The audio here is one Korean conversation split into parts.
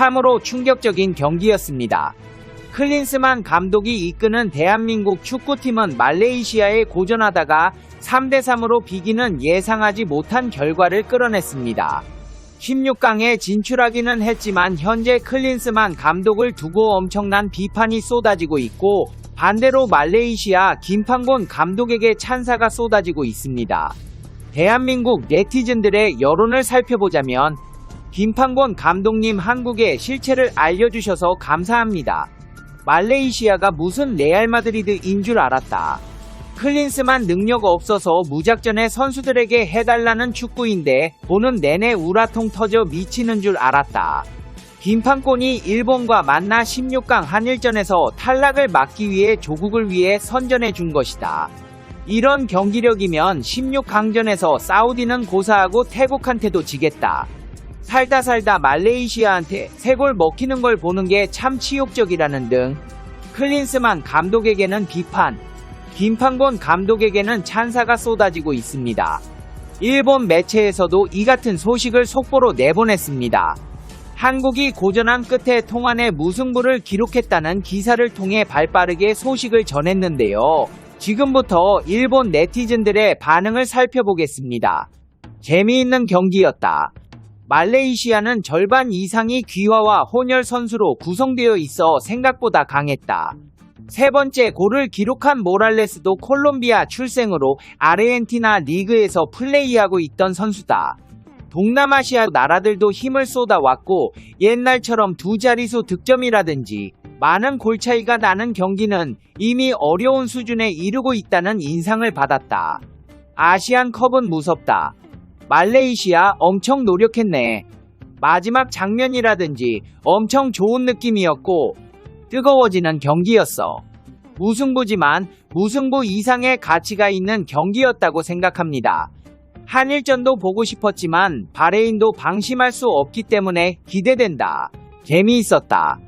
참으로 충격적인 경기였습니다. 클린스만 감독이 이끄는 대한민국 축구팀은 말레이시아에 고전하다가 3대3으로 비기는 예상하지 못한 결과를 끌어냈습니다. 16강에 진출하기는 했지만 현재 클린스만 감독을 두고 엄청난 비판이 쏟아지고 있고, 반대로 말레이시아 김판곤 감독에게 찬사가 쏟아지고 있습니다. 대한민국 네티즌들의 여론을 살펴보자면, 김판곤 감독님 한국의 실체를 알려주셔서 감사합니다. 말레이시아가 무슨 레알 마드리드인 줄 알았다. 클린스만 능력 없어서 무작정에 선수들에게 해달라는 축구인데 보는 내내 우라통 터져 미치는 줄 알았다. 김판곤이 일본과 만나 16강 한일전에서 탈락을 막기 위해 조국을 위해 선전해 준 것이다. 이런 경기력이면 16강전에서 사우디는 고사하고 태국한테도 지겠다. 살다 말레이시아한테 3골 먹히는 걸 보는 게 참 치욕적이라는 등 클린스만 감독에게는 비판, 김판곤 감독에게는 찬사가 쏟아지고 있습니다. 일본 매체에서도 이 같은 소식을 속보로 내보냈습니다. 한국이 고전한 끝에 통안의 무승부를 기록했다는 기사를 통해 발빠르게 소식을 전했는데요. 지금부터 일본 네티즌들의 반응을 살펴보겠습니다. 재미있는 경기였다. 말레이시아는 절반 이상이 귀화와 혼혈 선수로 구성되어 있어 생각보다 강했다. 세 번째 골을 기록한 모랄레스도 콜롬비아 출생으로 아르헨티나 리그에서 플레이하고 있던 선수다. 동남아시아 나라들도 힘을 쏟아왔고 옛날처럼 두 자릿수 득점이라든지 많은 골 차이가 나는 경기는 이미 어려운 수준에 이르고 있다는 인상을 받았다. 아시안컵은 무섭다. 말레이시아 엄청 노력했네. 마지막 장면이라든지 엄청 좋은 느낌이었고 뜨거워지는 경기였어. 무승부지만 무승부 이상의 가치가 있는 경기였다고 생각합니다. 한일전도 보고 싶었지만 바레인도 방심할 수 없기 때문에 기대된다. 재미있었다.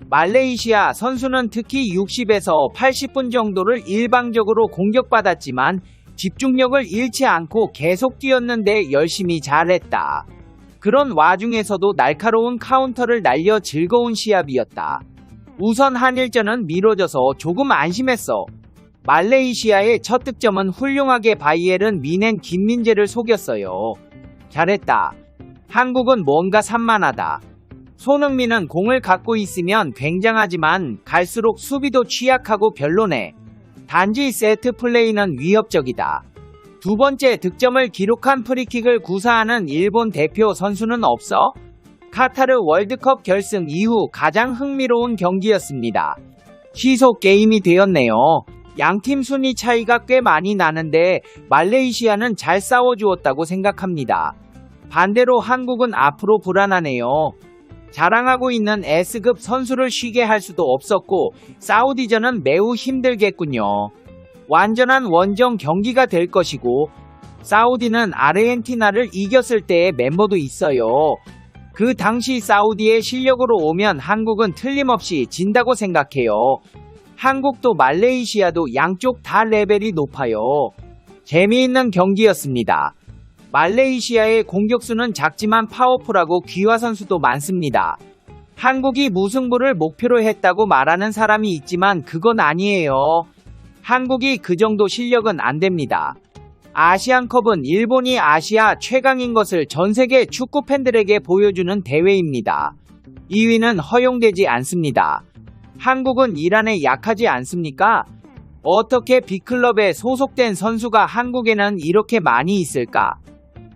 말레이시아 선수는 특히 60에서 80분 정도를 일방적으로 공격받았지만 집중력을 잃지 않고 계속 뛰었는데 열심히 잘했다. 그런 와중에서도 날카로운 카운터를 날려 즐거운 시합이었다. 우선 한일전은 미뤄져서 조금 안심했어. 말레이시아의 첫 득점은 훌륭하게 바이엘은 미넨 김민재를 속였어요. 잘했다. 한국은 뭔가 산만하다. 손흥민은 공을 갖고 있으면 굉장하지만 갈수록 수비도 취약하고 별로네. 단지 세트 플레이는 위협적이다. 두 번째 득점을 기록한 프리킥을 구사하는 일본 대표 선수는 없어? 카타르 월드컵 결승 이후 가장 흥미로운 경기였습니다. 시속 게임이 되었네요. 양팀 순위 차이가 꽤 많이 나는데 말레이시아는 잘 싸워주었다고 생각합니다. 반대로 한국은 앞으로 불안하네요. 자랑하고 있는 S급 선수를 쉬게 할 수도 없었고 사우디전은 매우 힘들겠군요. 완전한 원정 경기가 될 것이고 사우디는 아르헨티나를 이겼을 때의 멤버도 있어요. 그 당시 사우디의 실력으로 오면 한국은 틀림없이 진다고 생각해요. 한국도 말레이시아도 양쪽 다 레벨이 높아요. 재미있는 경기였습니다. 말레이시아의 공격수는 작지만 파워풀하고 귀화 선수도 많습니다. 한국이 무승부를 목표로 했다고 말하는 사람이 있지만 그건 아니에요. 한국이 그 정도 실력은 안 됩니다. 아시안컵은 일본이 아시아 최강인 것을 전세계 축구 팬들에게 보여주는 대회입니다. 2위는 허용되지 않습니다. 한국은 이란에 약하지 않습니까? 어떻게 B클럽에 소속된 선수가 한국에는 이렇게 많이 있을까?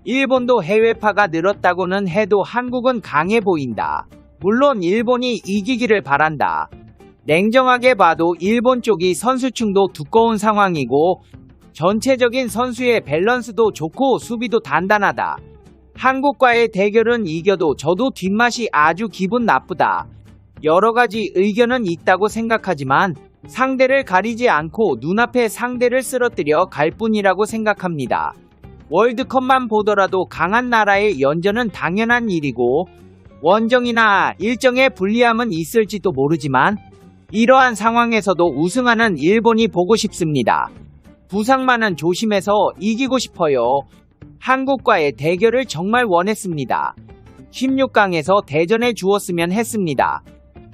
일본도 해외파가 늘었다고는 해도 한국은 강해 보인다. 물론 일본이 이기기를 바란다. 냉정하게 봐도 일본 쪽이 선수층도 두꺼운 상황이고 전체적인 선수의 밸런스도 좋고 수비도 단단하다. 한국과의 대결은 이겨도 저도 뒷맛이 아주 기분 나쁘다. 여러가지 의견은 있다고 생각하지만 상대를 가리지 않고 눈앞에 상대를 쓰러뜨려 갈 뿐이라고 생각합니다. 월드컵만 보더라도 강한 나라의 연전은 당연한 일이고 원정이나 일정에 불리함은 있을지도 모르지만 이러한 상황에서도 우승하는 일본이 보고 싶습니다. 부상만은 조심해서 이기고 싶어요. 한국과의 대결을 정말 원했습니다. 16강에서 대전해 주었으면 했습니다.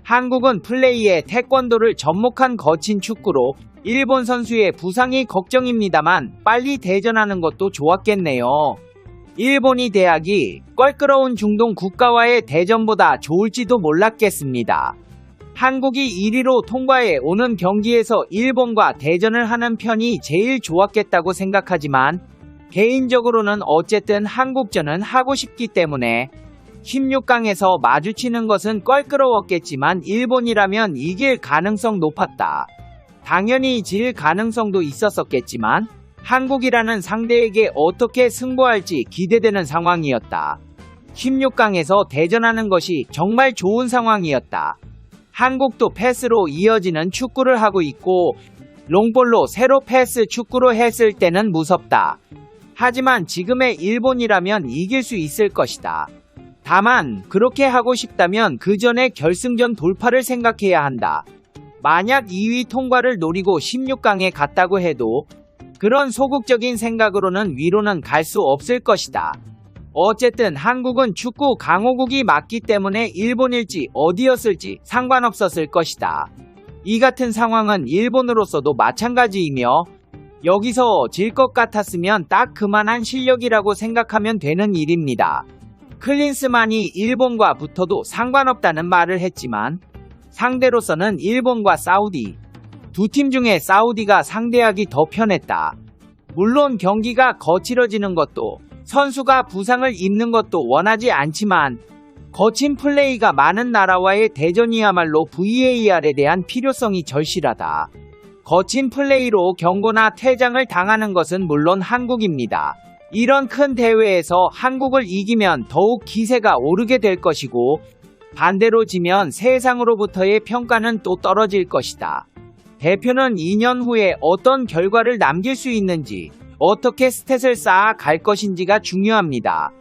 한국은 플레이에 태권도를 접목한 거친 축구로 일본 선수의 부상이 걱정입니다만 빨리 대전하는 것도 좋았겠네요. 일본이 대학이 껄끄러운 중동 국가와의 대전보다 좋을지도 몰랐겠습니다. 한국이 1위로 통과해 오는 경기에서 일본과 대전을 하는 편이 제일 좋았겠다고 생각하지만 개인적으로는 어쨌든 한국전은 하고 싶기 때문에 16강에서 마주치는 것은 껄끄러웠겠지만 일본이라면 이길 가능성 높았다. 당연히 질 가능성도 있었었겠지만 한국이라는 상대에게 어떻게 승부할지 기대되는 상황이었다. 16강에서 대전하는 것이 정말 좋은 상황이었다. 한국도 패스로 이어지는 축구를 하고 있고 롱볼로 새로 패스 축구로 했을 때는 무섭다. 하지만 지금의 일본이라면 이길 수 있을 것이다. 다만 그렇게 하고 싶다면 그 전에 결승전 돌파를 생각해야 한다. 만약 2위 통과를 노리고 16강에 갔다고 해도 그런 소극적인 생각으로는 위로는 갈 수 없을 것이다. 어쨌든 한국은 축구 강호국이 맞기 때문에 일본일지 어디였을지 상관없었을 것이다. 이 같은 상황은 일본으로서도 마찬가지이며 여기서 질 것 같았으면 딱 그만한 실력이라고 생각하면 되는 일입니다. 클린스만이 일본과 붙어도 상관없다는 말을 했지만 상대로서는 일본과 사우디, 두 팀 중에 사우디가 상대하기 더 편했다. 물론 경기가 거칠어지는 것도 선수가 부상을 입는 것도 원하지 않지만 거친 플레이가 많은 나라와의 대전이야말로 VAR에 대한 필요성이 절실하다. 거친 플레이로 경고나 퇴장을 당하는 것은 물론 한국입니다. 이런 큰 대회에서 한국을 이기면 더욱 기세가 오르게 될 것이고 반대로 지면 세상으로부터의 평가는 또 떨어질 것이다. 대표는 2년 후에 어떤 결과를 남길 수 있는지, 어떻게 스탯을 쌓아 갈 것인지가 중요합니다.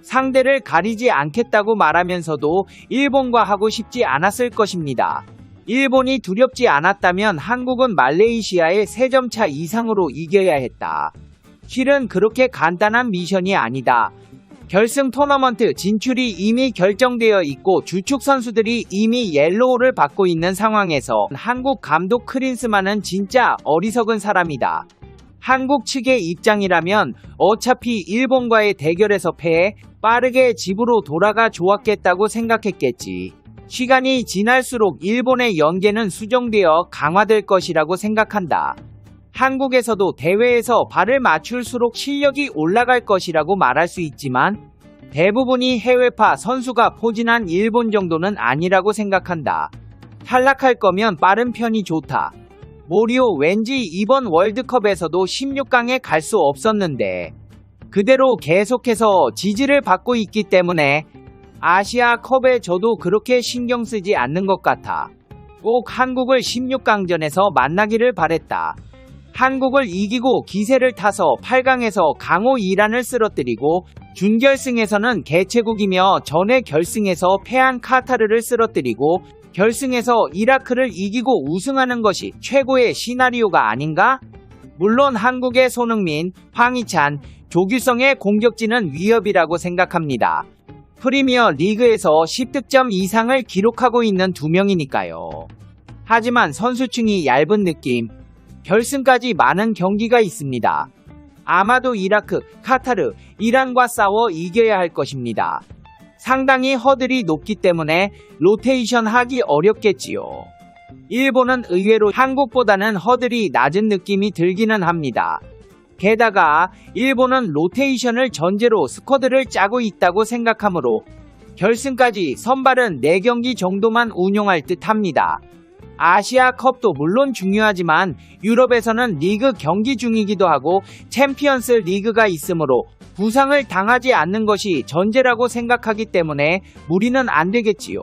상대를 가리지 않겠다고 말하면서도 일본과 하고 싶지 않았을 것입니다. 일본이 두렵지 않았다면 한국은 말레이시아에 3점 차 이상으로 이겨야 했다. 실은 그렇게 간단한 미션이 아니다. 결승 토너먼트 진출이 이미 결정되어 있고 주축 선수들이 이미 옐로우를 받고 있는 상황에서 한국 감독 클린스만은 진짜 어리석은 사람이다. 한국 측의 입장이라면 어차피 일본과의 대결에서 패해 빠르게 집으로 돌아가 좋았겠다고 생각했겠지. 시간이 지날수록 일본의 연계는 수정되어 강화될 것이라고 생각한다. 한국에서도 대회에서 발을 맞출수록 실력이 올라갈 것이라고 말할 수 있지만 대부분이 해외파 선수가 포진한 일본 정도는 아니라고 생각한다. 탈락할 거면 빠른 편이 좋다. 모리오 왠지 이번 월드컵에서도 16강에 갈 수 없었는데 그대로 계속해서 지지를 받고 있기 때문에 아시아컵에 저도 그렇게 신경 쓰지 않는 것 같아. 꼭 한국을 16강전에서 만나기를 바랬다. 한국을 이기고 기세를 타서 8강에서 강호 이란을 쓰러뜨리고 준결승에서는 개최국이며 전에 결승에서 패한 카타르를 쓰러뜨리고 결승에서 이라크를 이기고 우승하는 것이 최고의 시나리오가 아닌가? 물론 한국의 손흥민, 황희찬, 조규성의 공격진은 위협이라고 생각합니다. 프리미어 리그에서 10득점 이상을 기록하고 있는 2명이니까요. 하지만 선수층이 얇은 느낌, 결승까지 많은 경기가 있습니다. 아마도 이라크, 카타르, 이란과 싸워 이겨야 할 것입니다. 상당히 허들이 높기 때문에 로테이션 하기 어렵겠지요. 일본은 의외로 한국보다는 허들이 낮은 느낌이 들기는 합니다. 게다가 일본은 로테이션을 전제로 스쿼드를 짜고 있다고 생각하므로 결승까지 선발은 4경기 정도만 운용할 듯 합니다. 아시아컵도 물론 중요하지만 유럽에서는 리그 경기 중이기도 하고 챔피언스 리그가 있으므로 부상을 당하지 않는 것이 전제라고 생각하기 때문에 무리는 안 되겠지요.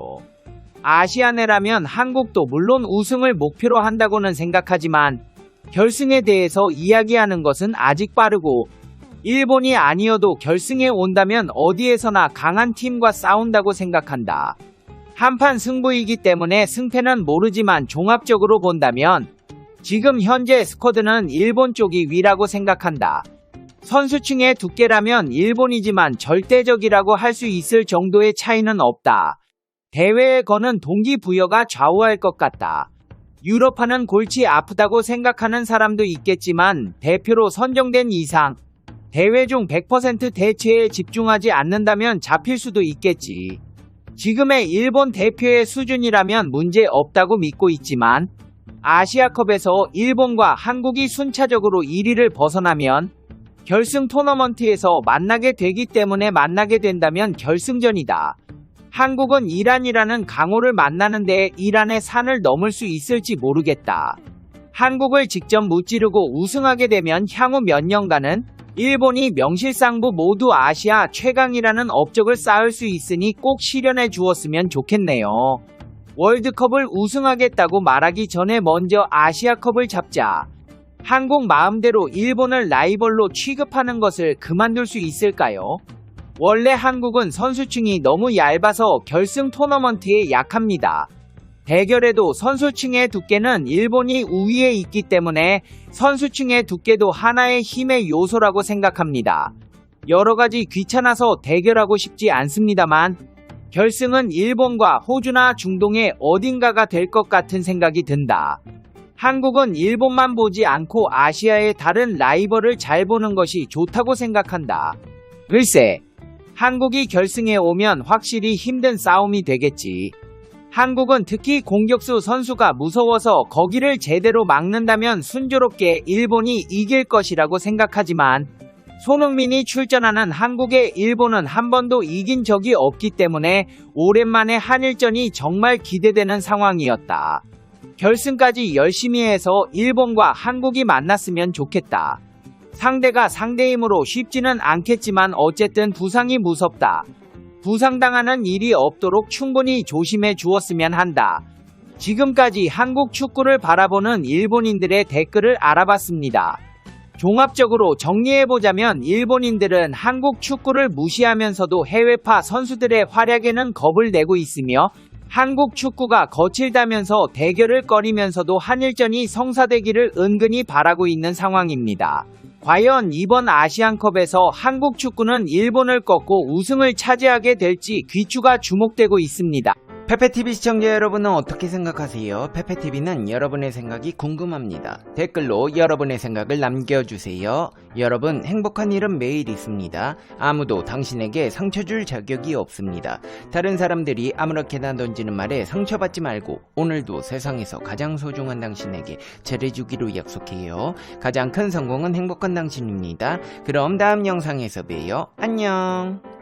아시아내라면 한국도 물론 우승을 목표로 한다고는 생각하지만 결승에 대해서 이야기하는 것은 아직 빠르고 일본이 아니어도 결승에 온다면 어디에서나 강한 팀과 싸운다고 생각한다. 한판 승부이기 때문에 승패는 모르지만 종합적으로 본다면 지금 현재 스쿼드는 일본 쪽이 위라고 생각한다. 선수층의 두께라면 일본이지만 절대적이라고 할 수 있을 정도의 차이는 없다. 대회에 거는 동기부여가 좌우할 것 같다. 유럽파는 골치 아프다고 생각하는 사람도 있겠지만 대표로 선정된 이상 대회 중 100% 대체에 집중하지 않는다면 잡힐 수도 있겠지. 지금의 일본 대표의 수준이라면 문제 없다고 믿고 있지만 아시아컵에서 일본과 한국이 순차적으로 1위를 벗어나면 결승 토너먼트에서 만나게 되기 때문에 만나게 된다면 결승전이다. 한국은 이란이라는 강호를 만나는데 이란의 산을 넘을 수 있을지 모르겠다. 한국을 직접 무찌르고 우승하게 되면 향후 몇 년간은 일본이 명실상부 모두 아시아 최강이라는 업적을 쌓을 수 있으니 꼭 실현해 주었으면 좋겠네요. 월드컵을 우승하겠다고 말하기 전에 먼저 아시아컵을 잡자. 한국 마음대로 일본을 라이벌로 취급하는 것을 그만둘 수 있을까요? 원래 한국은 선수층이 너무 얇아서 결승 토너먼트에 약합니다. 대결에도 선수층의 두께는 일본이 우위에 있기 때문에 선수층의 두께도 하나의 힘의 요소라고 생각합니다. 여러가지 귀찮아서 대결하고 싶지 않습니다만 결승은 일본과 호주나 중동의 어딘가가 될 것 같은 생각이 든다. 한국은 일본만 보지 않고 아시아의 다른 라이벌을 잘 보는 것이 좋다고 생각한다. 글쎄, 한국이 결승에 오면 확실히 힘든 싸움이 되겠지. 한국은 특히 공격수 선수가 무서워서 거기를 제대로 막는다면 순조롭게 일본이 이길 것이라고 생각하지만 손흥민이 출전하는 한국의 일본은 한 번도 이긴 적이 없기 때문에 오랜만에 한일전이 정말 기대되는 상황이었다. 결승까지 열심히 해서 일본과 한국이 만났으면 좋겠다. 상대가 상대이므로 쉽지는 않겠지만 어쨌든 부상이 무섭다. 부상당하는 일이 없도록 충분히 조심해 주었으면 한다. 지금까지 한국 축구를 바라보는 일본인들의 댓글을 알아봤습니다. 종합적으로 정리해보자면 일본인들은 한국 축구를 무시하면서도 해외파 선수들의 활약에는 겁을 내고 있으며 한국 축구가 거칠다면서 대결을 꺼리면서도 한일전이 성사되기를 은근히 바라고 있는 상황입니다. 과연 이번 아시안컵에서 한국 축구는 일본을 꺾고 우승을 차지하게 될지 귀추가 주목되고 있습니다. 페페TV 시청자 여러분은 어떻게 생각하세요? 페페TV는 여러분의 생각이 궁금합니다. 댓글로 여러분의 생각을 남겨주세요. 여러분, 행복한 일은 매일 있습니다. 아무도 당신에게 상처 줄 자격이 없습니다. 다른 사람들이 아무렇게나 던지는 말에 상처받지 말고 오늘도 세상에서 가장 소중한 당신에게 잘해주기로 약속해요. 가장 큰 성공은 행복한 당신입니다. 그럼 다음 영상에서 봬요. 안녕.